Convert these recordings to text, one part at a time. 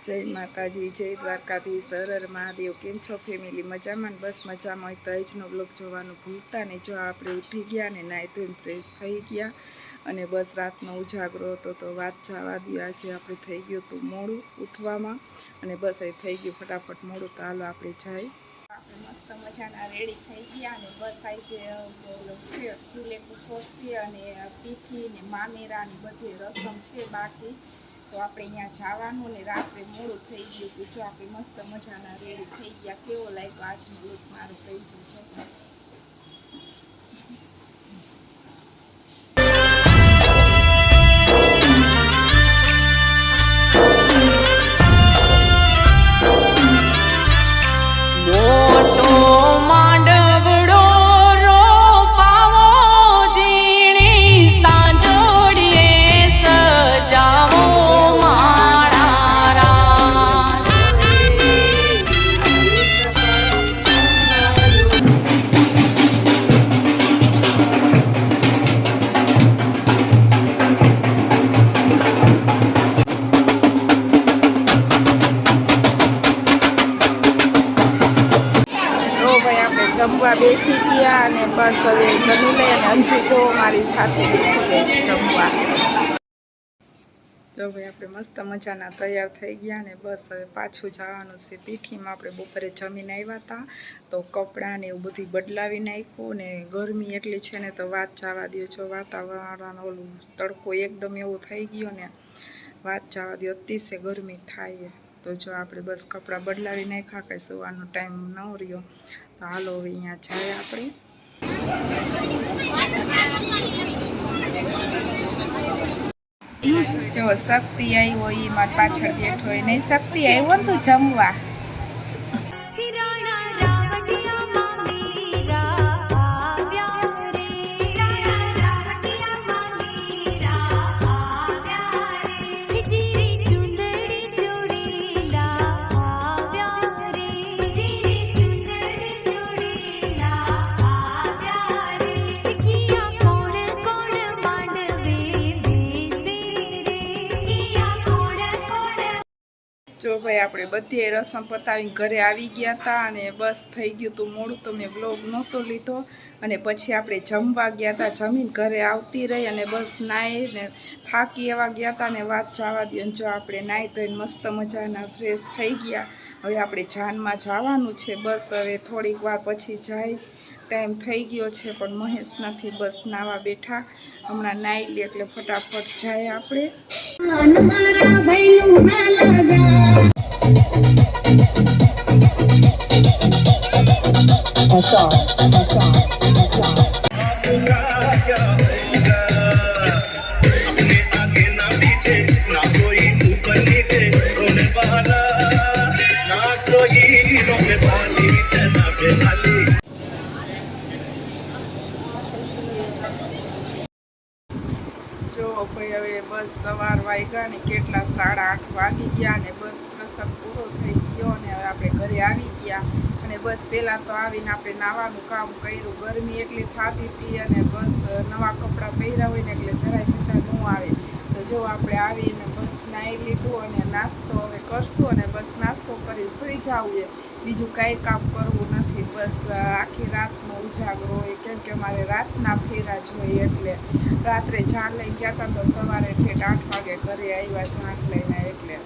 જય માતાજી, જય દ્વારકાધીશ, હર હર મહાદેવ। કેમ છો ફેમિલી? મજામાં ને? બસ મજામાં હોય તો આજનો બ્લોગ જોવાનું ભૂલતા નહીં। જો આપણે ઉઠી ગયા ને નાહી ધોઈને ફ્રેશ થઈ ગયા અને બસ રાતનો ઉજાગરો હતો તો વાત જવા દો। આજે આપણે થઈ ગયું હતું મોડું ઉઠવામાં અને બસ એ થઈ ગયું ફટાફટ મોડું, તો હાલો આપણે જાય। આપણે મસ્ત મજાના રેડી થઈ ગયા અને બસ આજે છે ફૂલે કુકોસથી અને પીઠી ને મામેરા ને બધી રસમ છે બાકી, તો આપણે અહીંયા જવાનું ને રાત્રે મોડું થઈ ગયું હતું। જો આપણે મસ્ત મજાના રેડી થઈ ગયા। કેવો લાગ્યો આજનો લુક મારો થઈ ગયું છે। જમવા બેસી ગયા અને બસ હવે જમી લઈ અને અંજુ જો મારી સાથે બેસી ગઈ જમવા। જો ભાઈ આપણે મસ્ત મજાના તૈયાર થઈ ગયા ને બસ હવે પાછું જવાનું છે પીઠીમાં। આપણે બપોરે જમીને આવ્યા હતા તો કપડાં ને એવું બધું બદલાવી નાખ્યું ને ગરમી એટલી છે ને તો વાત જવા દો। જો વાતાવરણ ઓલું તડકો એકદમ એવો થઈ ગયો ને વાત જવા દો, અતિશય ગરમી થાય। તો જો આપણે બસ કપડાં બદલાવી નાખ્યા, કંઈ સુવાનો ટાઈમ ન રહ્યો તો હાલો હવે અહીંયા જાય આપણે। જો શક્તિ આવ્યો એ મારી પાછળ બેઠો હોય, નહીં શક્તિ આવ્યો ને તું જમવા। જો ભાઈ આપણે બધી રસમ પતાવીને ઘરે આવી ગયા હતા અને બસ થઈ ગયું હતું મોડું તો મેં બ્લોગ નહોતો લીધો અને પછી આપણે જમવા ગયા હતા। જમીન ઘરે આવતી રહી અને બસ નાહી ને થાકી એવા ગયા હતા ને વાત જવા દો। જો આપણે નાહી ધોઈને મસ્ત મજાના ફ્રેશ થઈ ગયા। હવે આપણે જાનમાં જવાનું છે, બસ હવે થોડીક વાર પછી જાય। ટાઈમ થઈ ગયો છે પણ મહેશ નથી, બસ નાવા બેઠા। હમણાં નાહી લે એટલે ફટાફટ જાય આપણે। જો ભાઈ હવે બસ સવાર વાગ્યા ને કેટલા 8:30 વાગી ગયા ને બસ પ્રસંગ પૂરો થઈ ગયો અને હવે આપણે ઘરે આવી ગયા અને બસ પહેલાં તો આવીને આપણે નાવાનું કામ કર્યું। ગરમી એટલી થતી હતી અને બસ નવા કપડાં પહેર્યા હોય ને એટલે જરાય મજા ન આવે। તો જો આપણે આવીને બસ નાહી લીધું અને નાસ્તો હવે કરશું અને બસ નાસ્તો કરી સૂઈ જવું। બીજું કાંઈ કામ કરવું નથી, બસ આખી રાતનો ઉજાગરો હોય કેમ કે અમારે રાતના ફેરા જોઈએ એટલે રાત્રે જાન લઈ ગયા હતા તો સવારે ઠેઠ 8 વાગે ઘરે આવ્યા જાન લઈને એટલે।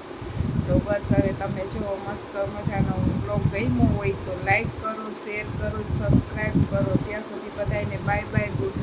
તો બસ હવે તમે જો મસ્ત મજાનો બ્લોગ ગમ્યો હોય તો લાઈક કરો, શેર કરો, સબસ્ક્રાઈબ કરો। ત્યાં સુધી બધાને બાય બાય, ગુડ